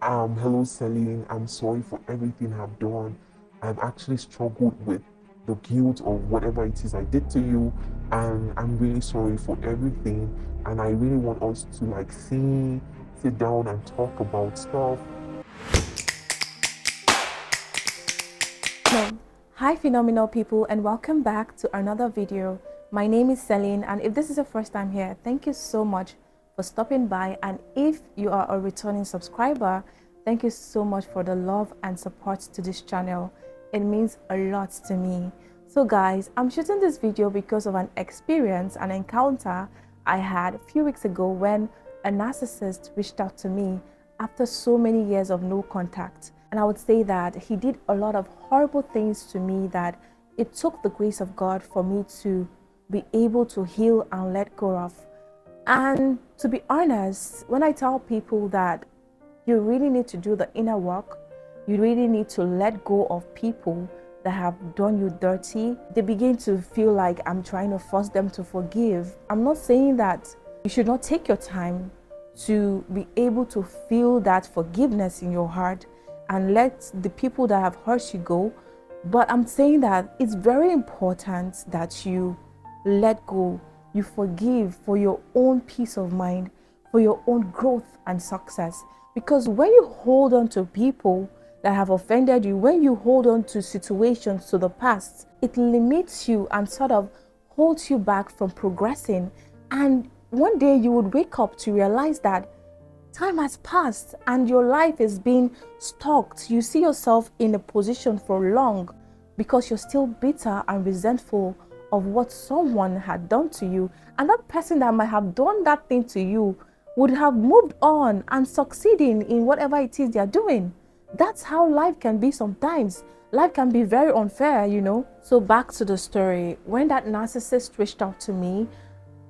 Hello, Celine. I'm sorry for everything I've done. I've actually struggled with the guilt of whatever it is I did to you, and I'm really sorry for everything. And I really want us to sit down and talk about stuff. Hello. Hi phenomenal people, and welcome back to another video. My name is Celine, and if this is your first time here, thank you so much for stopping by. And if you are a returning subscriber, thank you so much for the love and support to this channel. It means a lot to me. So guys, I'm shooting this video because of an encounter I had a few weeks ago when a narcissist reached out to me after so many years of no contact. And I would say that he did a lot of horrible things to me that it took the grace of God for me to be able to heal and let go of. And to be honest, when I tell people that you really need to do the inner work, you really need to let go of people that have done you dirty, they begin to feel like I'm trying to force them to forgive. I'm not saying that you should not take your time to be able to feel that forgiveness in your heart and let the people that have hurt you go. But I'm saying that it's very important that you let go, you forgive for your own peace of mind, for your own growth and success. Because when you hold on to people that have offended you, when you hold on to situations to the past, it limits you and sort of holds you back from progressing. And one day you would wake up to realize that time has passed and your life is being stalked. You see yourself in a position for long because you're still bitter and resentful of what someone had done to you. And that person that might have done that thing to you would have moved on and succeeding in whatever it is they're doing. That's how life can be sometimes. Life can be very unfair, you know. So back to the story. When that narcissist reached out to me,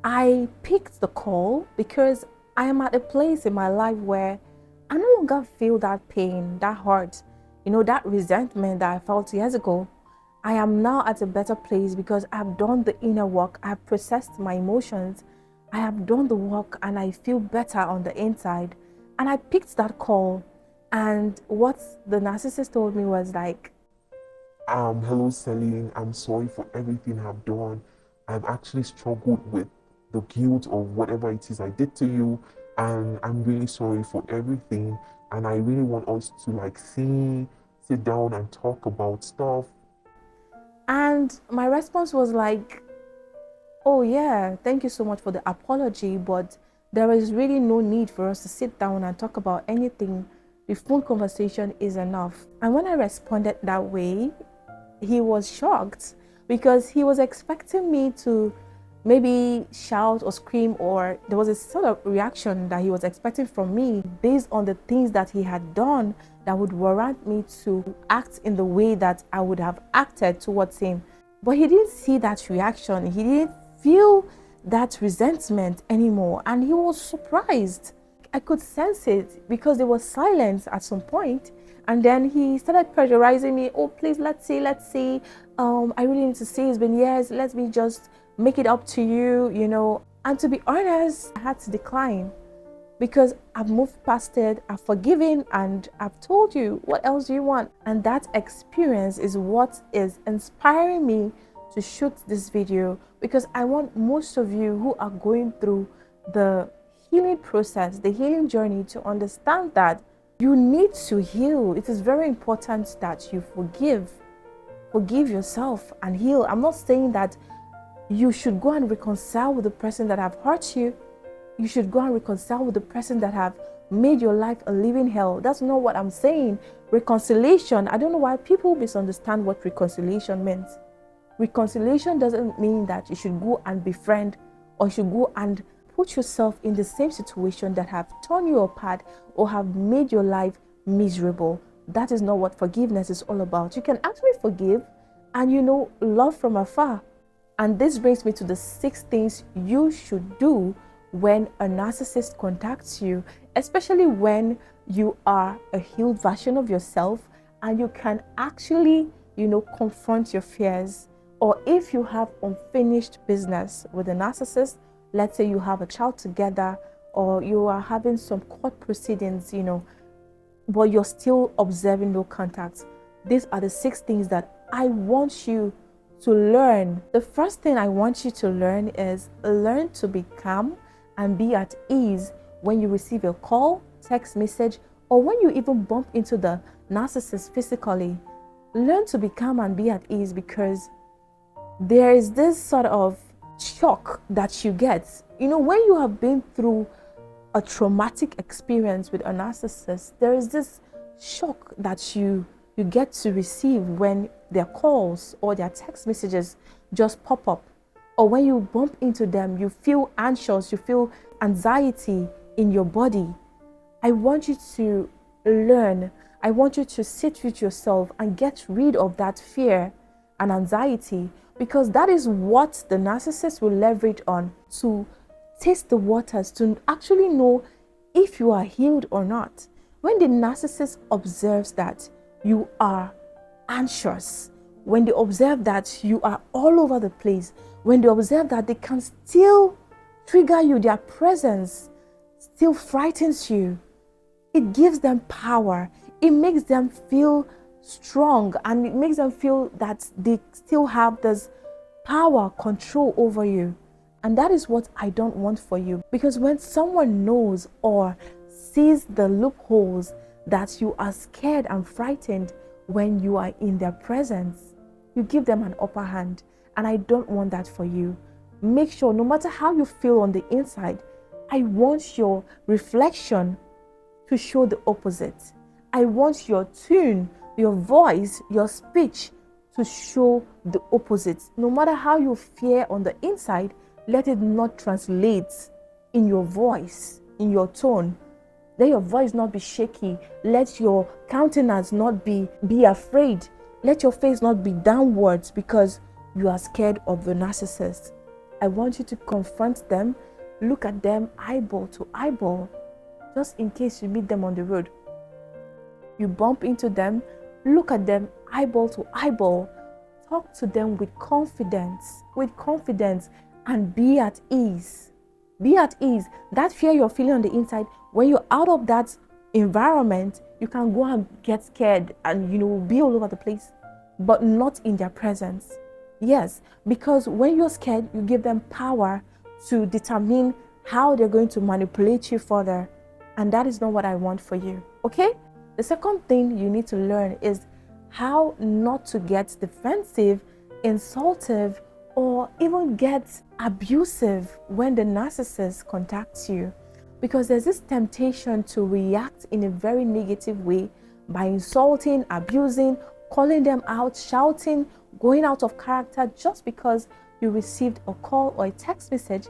I picked the call because I am at a place in my life where I no longer feel that pain, that hurt, that resentment that I felt years ago. I am now at a better place because I've done the inner work. I've processed my emotions. I have done the work and I feel better on the inside. And I picked that call. And what the narcissist told me was like, Hello, Celine. I'm sorry for everything I've done. I've actually struggled with the guilt of whatever it is I did to you, and I'm really sorry for everything. And I really want us to sit down and talk about stuff. and my response was like, oh yeah, thank you so much for the apology, but there is really no need for us to sit down and talk about anything. The phone conversation is enough. And when I responded that way, he was shocked because he was expecting me to maybe shout or scream, or there was a sort of reaction that he was expecting from me based on the things that he had done that would warrant me to act in the way that I would have acted towards him. But he didn't see that reaction. He didn't feel that resentment anymore, and he was surprised. I could sense it because there was silence at some point, and then he started pressurizing me. Oh, please, let's see. I really need to see. It's been years. Let me just make it up to you. And to be honest, I had to decline because I've moved past it, I've forgiven, and I've told you, what else do you want? And that experience is what is inspiring me to shoot this video, because I want most of you who are going through the healing process, the healing journey, to understand that you need to heal. It is very important that you forgive yourself and heal. I'm not saying that you should go and reconcile with the person that have hurt you. You should go and reconcile with the person that have made your life a living hell. That's not what I'm saying. Reconciliation, I don't know why people misunderstand what reconciliation means. Reconciliation doesn't mean that you should go and befriend, or you should go and put yourself in the same situation that have torn you apart or have made your life miserable. That is not what forgiveness is all about. You can actually forgive and love from afar. And this brings me to the 6 things you should do when a narcissist contacts you, especially when you are a healed version of yourself and you can actually, confront your fears. Or if you have unfinished business with a narcissist, let's say you have a child together or you are having some court proceedings, but you're still observing no contact. These are the 6 things that I want you to learn. The first thing I want you to learn is learn to be calm and be at ease when you receive a call, text message, or when you even bump into the narcissist physically. Learn to be calm and be at ease, because there is this sort of shock that you get. You know, when you have been through a traumatic experience with a narcissist, there is this shock that you get to receive when their calls or their text messages just pop up, or when you bump into them, you feel anxious, you feel anxiety in your body. I want you to learn, I want you to sit with yourself and get rid of that fear and anxiety, because that is what the narcissist will leverage on to taste the waters, to actually know if you are healed or not. When the narcissist observes that you are anxious, when they observe that you are all over the place, when they observe that they can still trigger you, their presence still frightens you, it gives them power. It makes them feel strong, and it makes them feel that they still have this power, control over you. And that is what I don't want for you, because when someone knows or sees the loopholes that you are scared and frightened when you are in their presence, you give them an upper hand. And I don't want that for you. Make sure, no matter how you feel on the inside, I want your reflection to show the opposite. I want your tune, your voice, your speech to show the opposite. No matter how you fear on the inside, let it not translate in your voice, in your tone. Let your voice not be shaky. Let your countenance not be afraid. Let your face not be downwards because you are scared of the narcissist. I want you to confront them, look at them eyeball to eyeball, just in case you meet them on the road. You bump into them, look at them eyeball to eyeball, talk to them with confidence, and be at ease. Be at ease. That fear you're feeling on the inside, when you're out of that environment, you can go and get scared and, be all over the place, but not in their presence. Yes, because when you're scared, you give them power to determine how they're going to manipulate you further. And that is not what I want for you, okay? The second thing you need to learn is how not to get defensive, insultive, or even get abusive when the narcissist contacts you. Because there's this temptation to react in a very negative way by insulting, abusing, calling them out, shouting, going out of character just because you received a call or a text message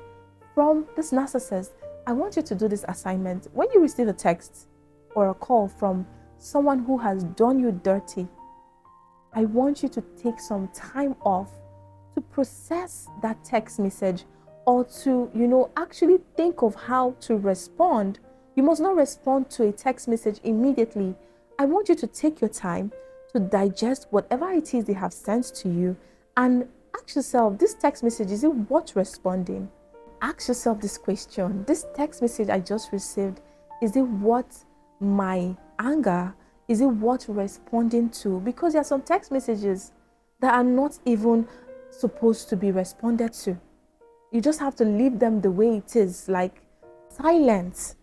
from this narcissist. I want you to do this assignment. When you receive a text or a call from someone who has done you dirty, I want you to take some time off to process that text message, or to, actually think of how to respond. You must not respond to a text message immediately. I want you to take your time to digest whatever it is they have sent to you and ask yourself, this text message, is it worth responding? Ask yourself this question: this text message I just received, is it worth my anger? Is it worth responding to? Because there are some text messages that are not even supposed to be responded to. You just have to leave them the way it is, like silence.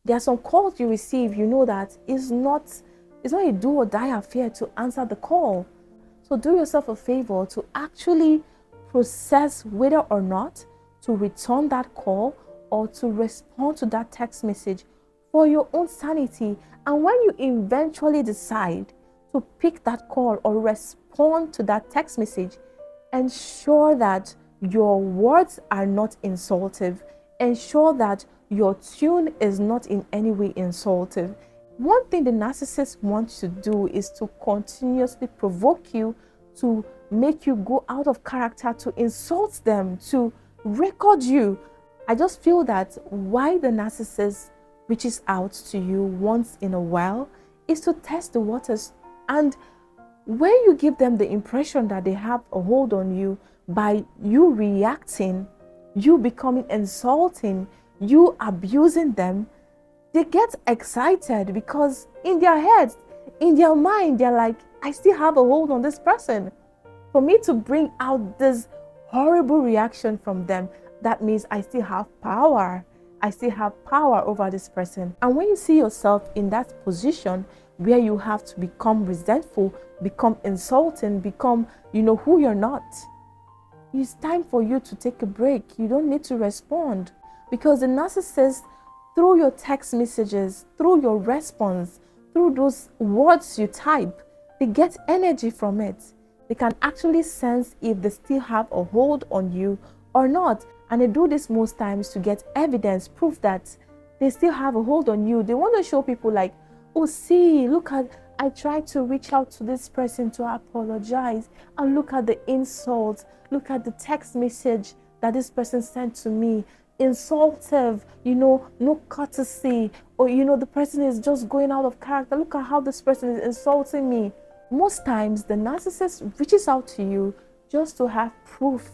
There are some calls you receive, that it's not a do or die affair to answer the call. So do yourself a favor to actually process whether or not to return that call or to respond to that text message for your own sanity. And when you eventually decide to pick that call or respond to that text message, ensure that your words are not insultive. Ensure that your tune is not in any way insultive. One thing the narcissist wants to do is to continuously provoke you, to make you go out of character, to insult them, to record you. I just feel that why the narcissist reaches out to you once in a while is to test the waters. And when you give them the impression that they have a hold on you by you reacting, you becoming insulting, you abusing them, They get excited because in their heads, in their mind, they're like, I still have a hold on this person. For me to bring out this horrible reaction from them, that means I still have power. I still have power over this person. And when you see yourself in that position where you have to become resentful, become insulting, become, who you're not, it's time for you to take a break. You don't need to respond, because the narcissist, through your text messages, through your response, through those words you type, they get energy from it. They can actually sense if they still have a hold on you or not. And they do this most times to get evidence, proof that they still have a hold on you. They want to show people like, oh, see, look at, I tried to reach out to this person to apologize, and look at the insults, look at the text message that this person sent to me. Insultive, no courtesy, or the person is just going out of character. Look at how this person is insulting me. Most times the narcissist reaches out to you just to have proof,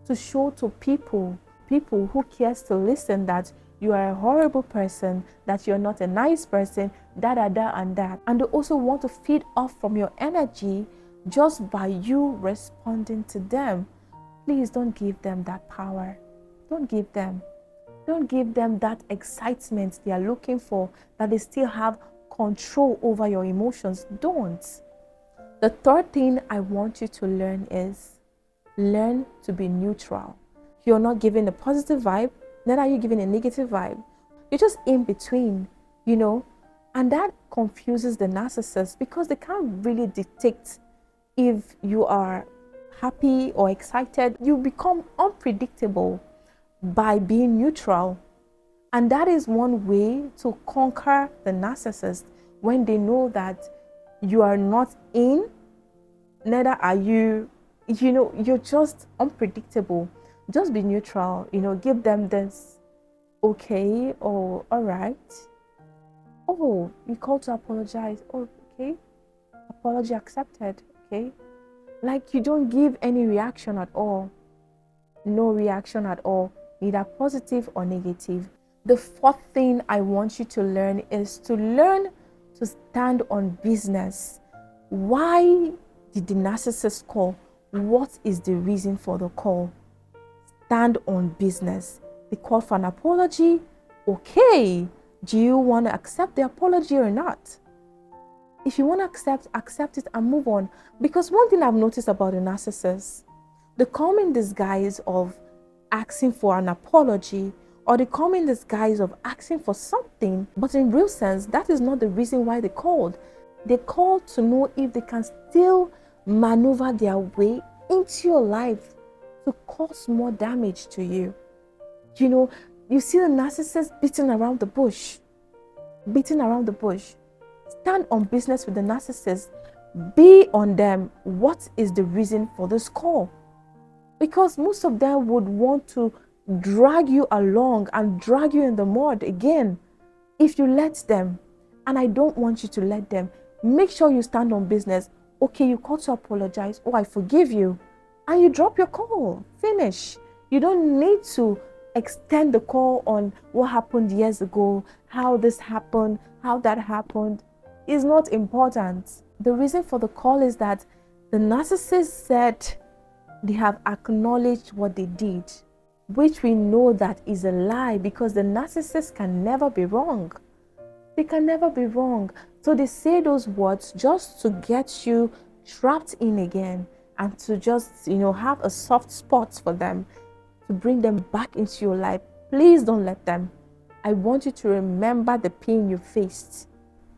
to show to people who cares to listen, that you are a horrible person, that you're not a nice person, and that. And they also want to feed off from your energy just by you responding to them. Please don't give them that power. Don't give them that excitement they are looking for, that they still have control over your emotions. Don't. The third thing I want you to learn is learn to be neutral. You're not giving a positive vibe, neither are you giving a negative vibe. You're just in between, and that confuses the narcissist, because they can't really dictate if you are happy or excited. You become unpredictable by being neutral. And that is one way to conquer the narcissist, when they know that you are not in, neither are you, you're just unpredictable. Just be neutral, give them this, okay, or all right. Oh, you called to apologize. Oh, okay. Apology accepted, okay. Like, you don't give any reaction at all. No reaction at all, either positive or negative. The fourth thing I want you to learn is to learn to stand on business. Why did the narcissist call? What is the reason for the call? Stand on business. They call for an apology. Okay, do you want to accept the apology or not? If you want to accept it and move on. Because one thing I've noticed about the narcissist, they come in disguise of asking for an apology, or they come in disguise of asking for something, but in real sense, that is not the reason why they called. They called to know if they can still maneuver their way into your life to cause more damage to you. You see the narcissist beating around the bush. Stand on business with the narcissist. Be on them. What is the reason for this call? Because most of them would want to drag you along and drag you in the mud again if you let them. And I don't want you to let them. Make sure you stand on business. Okay, you call to apologize. Oh, I forgive you. And you drop your call. Finish. You don't need to extend the call on what happened years ago, how this happened, how that happened. Is not important. The reason for the call is that the narcissist said they have acknowledged what they did, which we know that is a lie, because the narcissist can never be wrong. They can never be wrong. So they say those words just to get you trapped in again, and to just, have a soft spot for them, to bring them back into your life. Please don't let them. I want you to remember the pain you faced,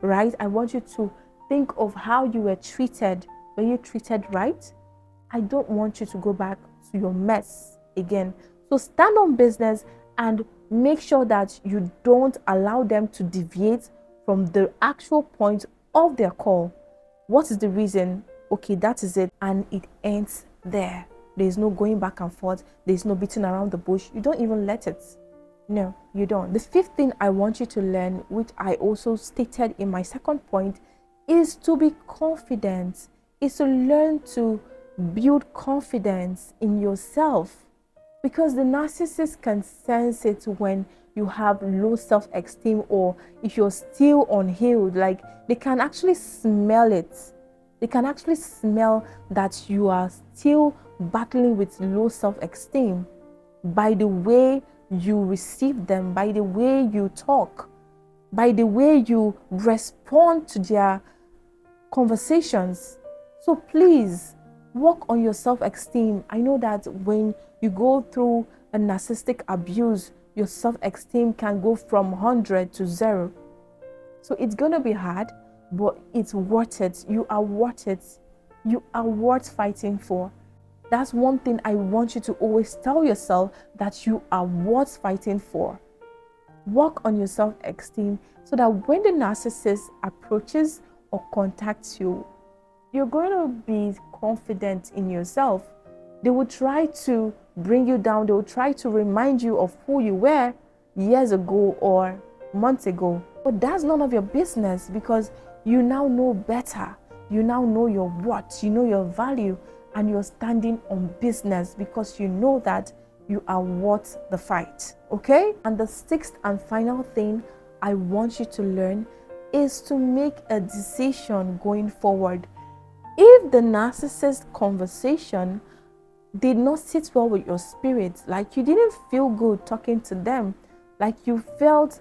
right? I want you to think of how you were treated. Were you treated right? I don't want you to go back to your mess again. So stand on business and make sure that you don't allow them to deviate from the actual point of their call. What is the reason? Okay, that is it. And it ends there. There's no going back and forth. There's no beating around the bush. You don't even let it. No, you don't. The fifth thing I want you to learn, which I also stated in my second point, is to be confident. Is to learn to build confidence in yourself. Because the narcissist can sense it when you have low self-esteem, or if you're still unhealed, like they can actually smell it. They can actually smell that you are still battling with low self-esteem by the way you receive them, by the way you talk, by the way you respond to their conversations. So please work on your self-esteem. I know that when you go through a narcissistic abuse, your self-esteem can go from 100 to 0. So it's going to be hard, but it's worth it. You are worth it. You are worth fighting for. That's one thing I want you to always tell yourself, that you are worth fighting for. Work on your self-esteem so that when the narcissist approaches or contacts you, you're going to be confident in yourself. They will try to bring you down. They will try to remind you of who you were years ago or months ago. But that's none of your business, because you now know better. You now know your worth, you know your value, and you're standing on business because you know that you are worth the fight. Okay? And the sixth and final thing I want you to learn is to make a decision going forward. If the narcissist conversation did not sit well with your spirit, like you didn't feel good talking to them, like you felt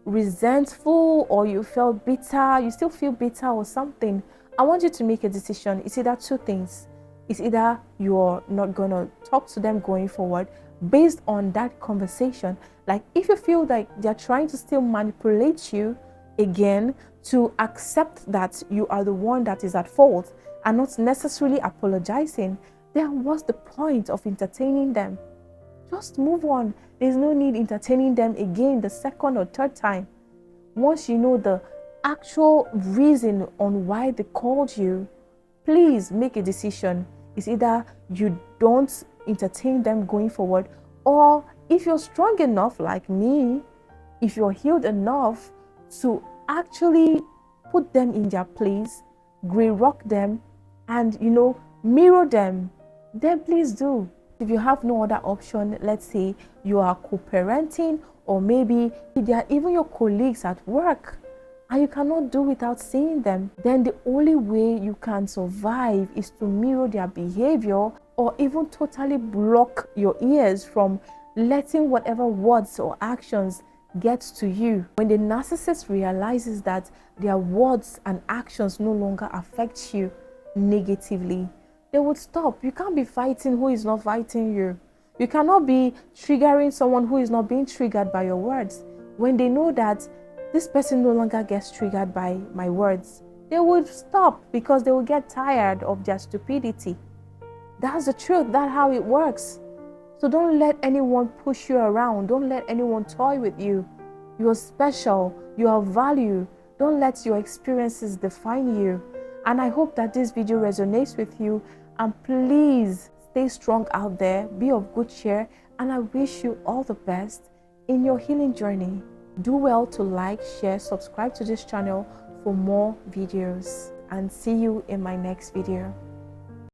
resentful or you felt bitter, you still feel bitter or something, I want you to make a decision. It's either two things. It's either you're not going to talk to them going forward based on that conversation. Like if you feel like they're trying to still manipulate you again to accept that you are the one that is at fault and not necessarily apologizing, then what's the point of entertaining them? Just move on. There's no need entertaining them again the second or third time. Once you know the actual reason on why they called you, please make a decision. It's either you don't entertain them going forward, or if you're strong enough like me, if you're healed enough to actually put them in their place, grey rock them, and mirror them, then please do. If you have no other option, let's say you are co-parenting, or maybe they are even your colleagues at work and you cannot do without seeing them, then the only way you can survive is to mirror their behavior, or even totally block your ears from letting whatever words or actions get to you. When the narcissist realizes that their words and actions no longer affect you negatively, they would stop. You can't be fighting who is not fighting you. You cannot be triggering someone who is not being triggered by your words. When they know that this person no longer gets triggered by my words, they would stop, because they will get tired of their stupidity. That's the truth. That's how it works. So don't let anyone push you around. Don't let anyone toy with you. You are special. You are valued. Don't let your experiences define you. And I hope that this video resonates with you. And please stay strong out there. Be of good cheer. And I wish you all the best in your healing journey. Do well to like, share, subscribe to this channel for more videos. And see you in my next video.